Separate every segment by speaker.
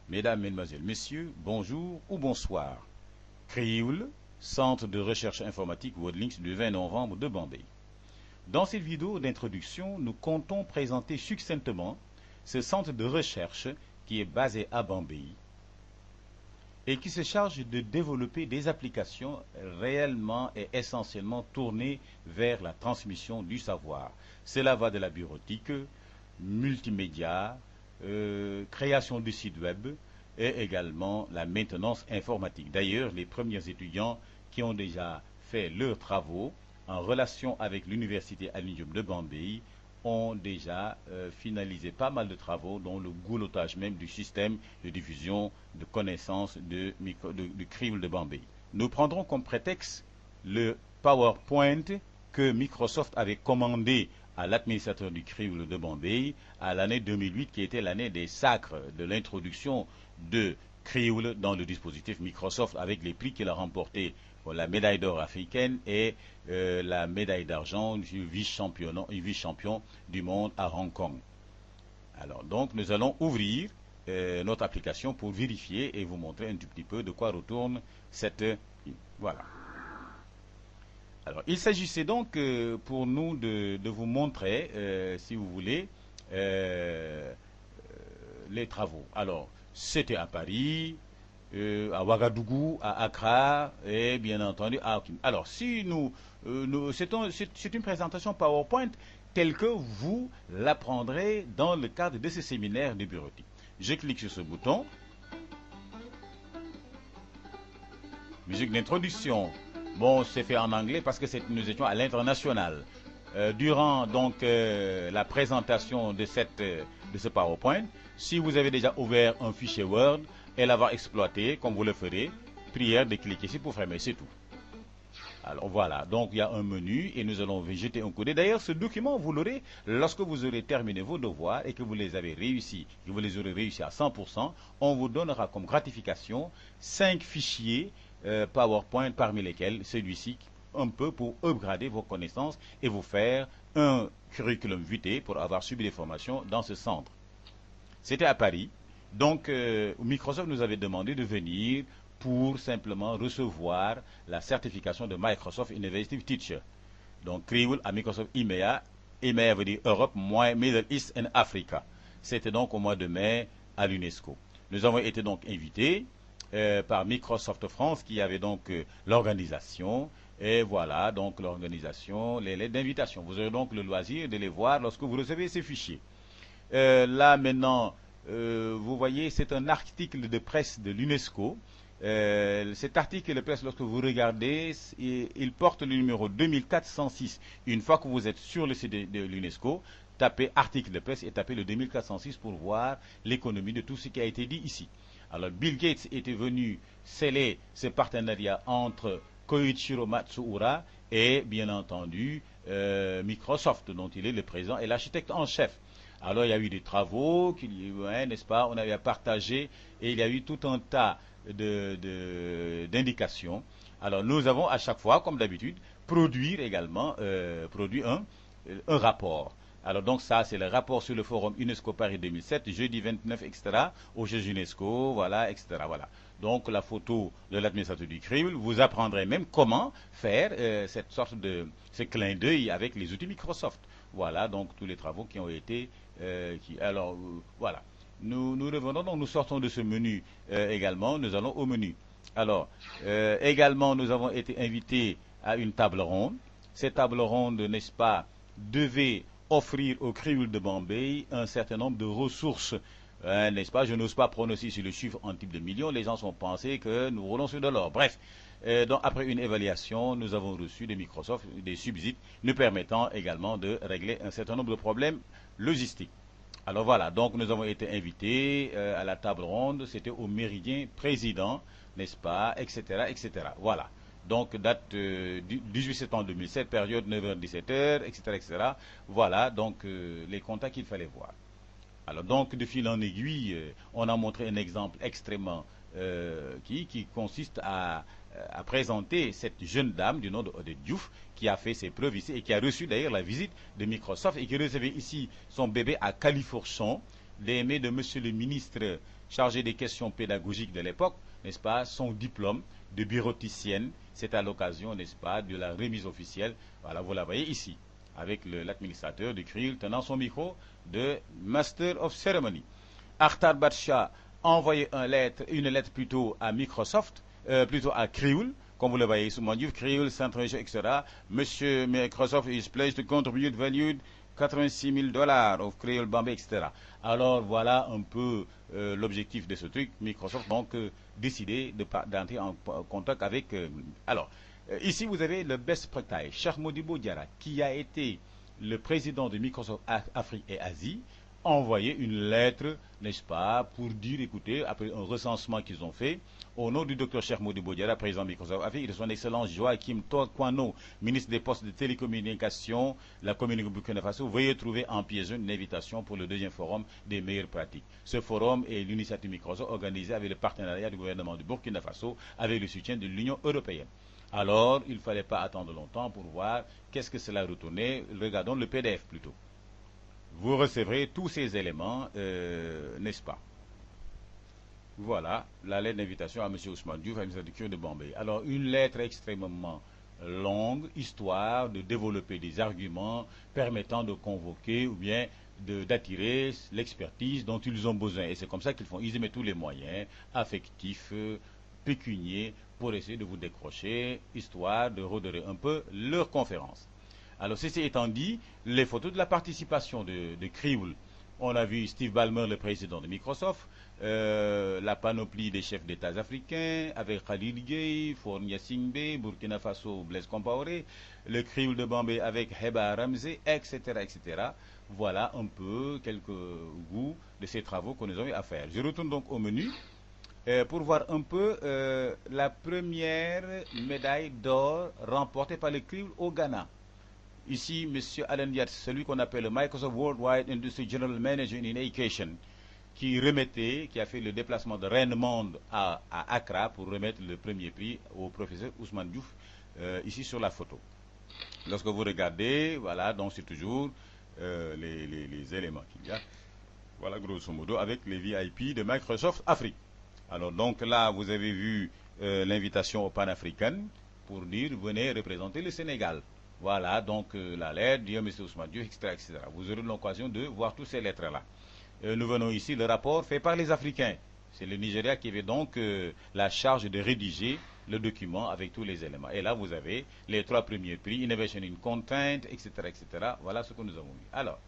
Speaker 1: Mesdames, Mesdemoiselles, Messieurs, bonjour ou bonsoir. CRIUL, Centre de recherche informatique WorldLinks du 20 novembre de Bombay. Dans cette vidéo d'introduction, nous comptons présenter succinctement ce centre de recherche qui est basé à Bombay et qui se charge de développer des applications réellement et essentiellement tournées vers la transmission du savoir. Cela va de la bureautique, multimédia, création de sites web et également la maintenance informatique. D'ailleurs, les premiers étudiants qui ont déjà fait leurs travaux en relation avec l'université Aluminium de Bombay ont déjà finalisé pas mal de travaux, dont le goulotage même du système de diffusion de connaissances du CRIUL de Bombay. Nous prendrons comme prétexte le PowerPoint que Microsoft avait commandé à l'administrateur du CRIUL de Bombay à l'année 2008, qui était l'année des sacres de l'introduction de CRIUL dans le dispositif Microsoft, avec les prix qu'il a remportés pour la médaille d'or africaine et la médaille d'argent du vice-champion du monde à Hong Kong. Alors donc nous allons ouvrir notre application pour vérifier et vous montrer un tout petit peu de quoi retourne cette... Voilà. Alors, il s'agissait donc pour nous de vous montrer, si vous voulez, les travaux. Alors, c'était à Paris, à Ouagadougou, à Accra et bien entendu à Hakim. Alors, si c'est une présentation PowerPoint telle que vous l'apprendrez dans le cadre de ce séminaire de bureautique. Je clique sur ce bouton. Musique d'introduction. Bon, c'est fait en anglais parce que nous étions à l'international. Durant donc la présentation de ce PowerPoint, si vous avez déjà ouvert un fichier Word et l'avoir exploité, comme vous le ferez, prière de cliquer ici pour fermer, c'est tout. Alors voilà, donc il y a un menu et nous allons jeter un coup d'œil. D'ailleurs, ce document, vous l'aurez lorsque vous aurez terminé vos devoirs et que vous les avez réussi, que vous les aurez réussi à 100%, on vous donnera comme gratification 5 fichiers PowerPoint, parmi lesquels celui-ci, un peu pour upgrader vos connaissances et vous faire un curriculum vitae pour avoir subi des formations dans ce centre. C'était à Paris. Donc, Microsoft nous avait demandé de venir pour simplement recevoir la certification de Microsoft Innovative Teacher. Donc, CRIUL à Microsoft IMEA. IMEA veut dire Europe, Middle East and Africa. C'était donc au mois de mai à l'UNESCO. Nous avons été donc invités par Microsoft France qui avait donc l'organisation. Et voilà donc l'organisation, les lettres d'invitation. Vous aurez donc le loisir de les voir lorsque vous recevez ces fichiers. Là maintenant, vous voyez, c'est un article de presse de l'UNESCO. Cet article de presse, lorsque vous regardez, il porte le numéro 2406. Une fois que vous êtes sur le site de l'UNESCO, tapez article de presse et tapez le 2406 pour voir l'économie de tout ce qui a été dit ici. Alors, Bill Gates était venu sceller ce partenariat entre Koichiro Matsuura et, bien entendu, Microsoft, dont il est le président et l'architecte en chef. Alors, il y a eu des travaux, n'est-ce pas, on avait partagé et il y a eu tout un tas d'indications. Alors, nous avons à chaque fois, comme d'habitude, produit un rapport. Alors donc ça, c'est le rapport sur le forum UNESCO Paris 2007, jeudi 29, etc., aux Jeux UNESCO, voilà, etc., voilà. Donc la photo de l'administrateur du CRIUL, vous apprendrez même comment faire cette sorte de, ce clin d'œil avec les outils Microsoft. Voilà, donc tous les travaux qui ont été, voilà. Nous revenons, donc nous sortons de ce menu également, nous allons au menu. Alors, également, nous avons été invités à une table ronde. Cette table ronde, n'est-ce pas, devait offrir au CRIUL de Bombay un certain nombre de ressources, n'est-ce pas? Je n'ose pas prononcer sur le chiffre en type de millions, les gens sont pensés que nous roulons sur de l'or. Bref, donc après une évaluation, nous avons reçu de Microsoft des subsides nous permettant également de régler un certain nombre de problèmes logistiques. Alors voilà, donc nous avons été invités à la table ronde, c'était au Méridien Président, n'est-ce pas, etc., etc. Voilà. Donc, date 18 septembre 2007, période 9h-17h, etc., etc. Voilà, donc les contacts qu'il fallait voir. Alors, donc, de fil en aiguille, on a montré un exemple extrêmement qui consiste à présenter cette jeune dame du nom de Odette Diouf qui a fait ses preuves ici et qui a reçu d'ailleurs la visite de Microsoft et qui recevait ici son bébé à Califourchon, l'aimé de monsieur le ministre chargée des questions pédagogiques de l'époque, n'est-ce pas, son diplôme de bureauticienne. C'est à l'occasion, n'est-ce pas, de la remise officielle. Voilà, vous la voyez ici, avec l'administrateur du CRIL tenant son micro de Master of Ceremony. Artar Batsha a envoyé une lettre plutôt à Microsoft, plutôt à Crioul, comme vous le voyez sous mon livre, Crioul, Centration, etc. Monsieur Microsoft is pleased to contribute valued $86 000 of Crioul Bombay, etc. Alors voilà un peu l'objectif de ce truc. Microsoft donc décidé d'entrer en contact avec. Ici vous avez le best practice, Cheikh Modibo Diarra, qui a été le président de Microsoft Afrique et Asie, envoyé une lettre, n'est-ce pas, pour dire, écoutez, après un recensement qu'ils ont fait, au nom du docteur Cheikh Modibo Diarra, président de Microsoft Afrique, et de son excellence Joachim Tokwano, ministre des Postes de Télécommunications, la communauté Burkina Faso, veuillez trouver en pièce une invitation pour le deuxième forum des meilleures pratiques. Ce forum est l'initiative Microsoft organisée avec le partenariat du gouvernement du Burkina Faso, avec le soutien de l'Union européenne. Alors, il ne fallait pas attendre longtemps pour voir qu'est-ce que cela retournait. Regardons le PDF plutôt. Vous recevrez tous ces éléments, n'est-ce pas? Voilà, la lettre d'invitation à M. Ousmane Diouf, à M. de Bombay. Alors, une lettre extrêmement longue, histoire de développer des arguments permettant de convoquer ou bien d'attirer l'expertise dont ils ont besoin. Et c'est comme ça qu'ils font. Ils y mettent tous les moyens affectifs, pécuniers, pour essayer de vous décrocher, histoire de redorer un peu leur conférence. Alors, ceci étant dit, les photos de la participation de Crioul. On a vu Steve Ballmer, le président de Microsoft, la panoplie des chefs d'État africains, avec Khalid Gueye, Fournia Singbe, Burkina Faso, Blaise Compaoré, le Crioul de Bombay avec Heba Ramsey, etc., etc. Voilà un peu quelques goûts de ces travaux que nous avons eu à faire. Je retourne donc au menu. Pour voir un peu la première médaille d'or remportée par le Crioul au Ghana. Ici, M. Alan Yates, celui qu'on appelle le Microsoft Worldwide Industry General Manager in Education, qui a fait le déplacement de Rennes-Monde à Accra pour remettre le premier prix au professeur Ousmane Diouf, ici sur la photo. Lorsque vous regardez, voilà, donc c'est toujours les éléments qu'il y a. Voilà, grosso modo, avec les VIP de Microsoft Afrique. Alors, donc là, vous avez vu l'invitation au Pan-Africain pour dire, venez représenter le Sénégal. Voilà, donc la lettre, dire M. Ousmane Diouf, etc., etc. Vous aurez l'occasion de voir toutes ces lettres-là. Nous venons ici, le rapport fait par les Africains. C'est le Nigeria qui avait donc la charge de rédiger le document avec tous les éléments. Et là, vous avez les 3 premiers prix, Innovation in Content, etc., etc. Voilà ce que nous avons vu. Alors,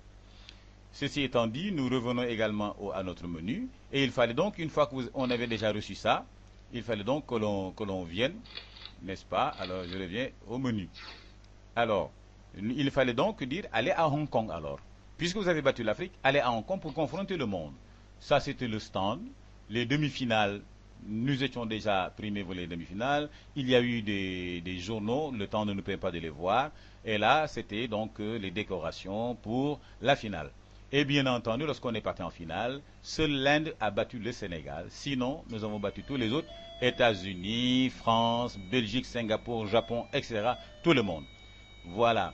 Speaker 1: ceci étant dit, nous revenons également à notre menu. Et il fallait donc, une fois qu'on avait déjà reçu ça, il fallait donc que l'on vienne, n'est-ce pas? Alors, je reviens au menu. Alors, il fallait donc dire, allez à Hong Kong alors. Puisque vous avez battu l'Afrique, allez à Hong Kong pour confronter le monde. Ça, c'était le stand. Les demi-finales, nous étions déjà primés pour les demi-finales. Il y a eu des journaux, le temps ne nous permet pas de les voir. Et là, c'était donc les décorations pour la finale. Et bien entendu, lorsqu'on est parti en finale, seule l'Inde a battu le Sénégal. Sinon, nous avons battu tous les autres, États-Unis, France, Belgique, Singapour, Japon, etc. Tout le monde. Voilà.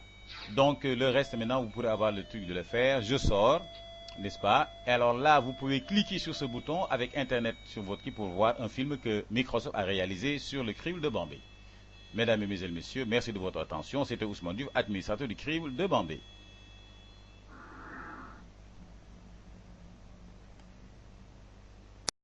Speaker 1: Donc le reste maintenant, vous pourrez avoir le truc de le faire. Je sors, n'est-ce pas? Et alors là, vous pouvez cliquer sur ce bouton avec Internet sur votre kit pour voir un film que Microsoft a réalisé sur le Crioul de Bombay. Mesdames et messieurs, merci de votre attention. C'était Ousmane Diouf, administrateur du Crioul de Bombay.